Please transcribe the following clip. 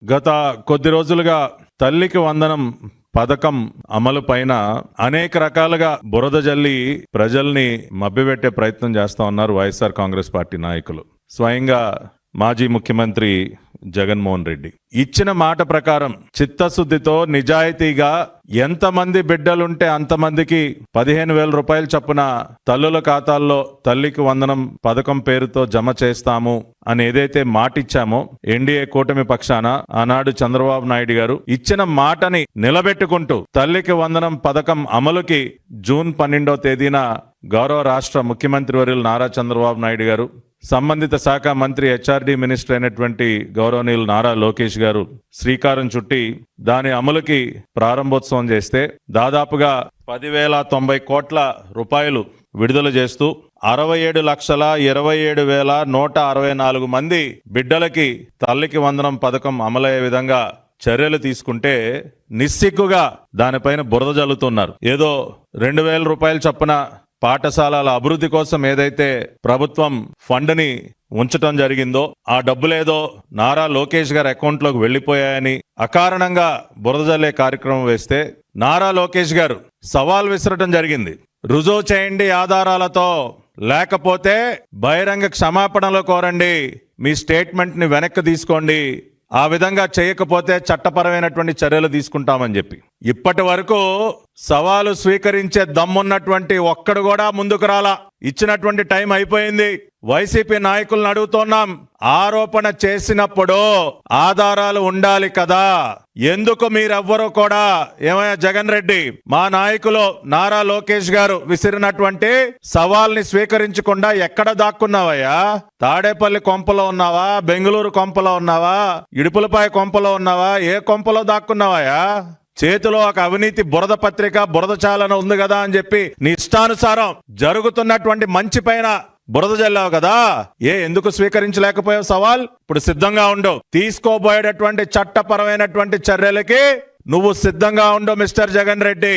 గత కొద్ది రోజులుగా తల్లికి వందనం పథకం అమలు పైన అనేక రకాలుగా బురద జల్లి ప్రజల్ని మభ్యపెట్టే ప్రయత్నం చేస్తా ఉన్నారు వైఎస్ఆర్ కాంగ్రెస్ పార్టీ నాయకులు. స్వయంగా మాజీ ముఖ్యమంత్రి జగన్మోహన్ రెడ్డి ఇచ్చిన మాట ప్రకారం చిత్తశుద్ధితో నిజాయితీగా ఎంతమంది బిడ్డలుంటే అంతమందికి 15,000 రూపాయలు చొప్పున తల్లుల ఖాతాల్లో తల్లికి వందనం పథకం పేరుతో జమ చేస్తాము అని ఏదైతే మాటిచ్చామో ఎన్డీఏ కూటమి పక్షాన ఆనాడు చంద్రబాబు నాయుడు గారు ఇచ్చిన మాటని నిలబెట్టుకుంటూ తల్లికి వందనం పథకం అమలుకి జూన్ 12వ తేదీన గౌరవ రాష్ట్ర ముఖ్యమంత్రి వర్యులు నారా చంద్రబాబు నాయుడు గారు, సంబంధిత శాఖ మంత్రి హెచ్ఆర్డీ మినిస్టర్ అయినటువంటి గౌరవనీయులు నారా లోకేష్ గారు శ్రీకారం చుట్టి దాని అమలుకి ప్రారంభోత్సవం చేస్తే దాదాపుగా 10,090 కోట్ల రూపాయలు విడుదల చేస్తూ 67,27,164 మంది బిడ్డలకి తల్లికి వందనం పథకం అమలయ్యే విధంగా చర్యలు తీసుకుంటే నిస్సిగ్గుగా దానిపైన బురద జల్లుతున్నారు. ఏదో 2,000 రూపాయలు చొప్పున పాఠశాలల అభివృద్ధి కోసం ఏదైతే ప్రభుత్వం ఫండ్ని ఉంచటం జరిగిందో ఆ డబ్బులేదో నారా లోకేష్ గారి అకౌంట్లోకి వెళ్లిపోయాయని అకారణంగా బురద జల్లే కార్యక్రమం వేస్తే నారా లోకేష్ గారు సవాల్ విసరటం జరిగింది. రుజువు చేయండి ఆధారాలతో, లేకపోతే బహిరంగ క్షమాపణలు కోరండి, మీ స్టేట్మెంట్ ని వెనక్కి తీసుకోండి, ఆ విధంగా చేయకపోతే చట్టపరమైనటువంటి చర్యలు తీసుకుంటామని చెప్పి ఇప్పటి వరకు సవాలు స్వీకరించే దమ్మున్నటువంటి ఒక్కడు కూడా ముందుకు రాలా. ఇచ్చినటువంటి టైం అయిపోయింది. వైసీపీ నాయకులను అడుగుతున్నాం, ఆరోపణ చేసినప్పుడు ఆధారాలు ఉండాలి కదా, ఎందుకు మీరెవ్వరూ కూడా ఏమయ్యా జగన్ రెడ్డి, మా నాయకులు నారా లోకేష్ గారు విసిరినటువంటి సవాల్ని స్వీకరించకుండా ఎక్కడ దాక్కున్నావయ్యా? తాడేపల్లి కొంపలో ఉన్నావా, బెంగళూరు కొంపలో ఉన్నావా, ఇడుపులపాయ కొంపలో ఉన్నావా, ఏ కొంపలో దాక్కున్నావయ్యా? చేతిలో ఒక అవినీతి బురద పత్రిక, బురద చాలన ఉంది కదా అని చెప్పి నీ ఇష్టానుసారం జరుగుతున్నటువంటి మంచి పైన బురద జల్లావు కదా, ఎందుకు స్వీకరించలేకపోయావు సవాల్? ఇప్పుడు సిద్ధంగా ఉండు, తీసుకోబోయేటటువంటి చట్టపరమైనటువంటి చర్యలకి నువ్వు సిద్ధంగా ఉండు మిస్టర్ జగన్ రెడ్డి.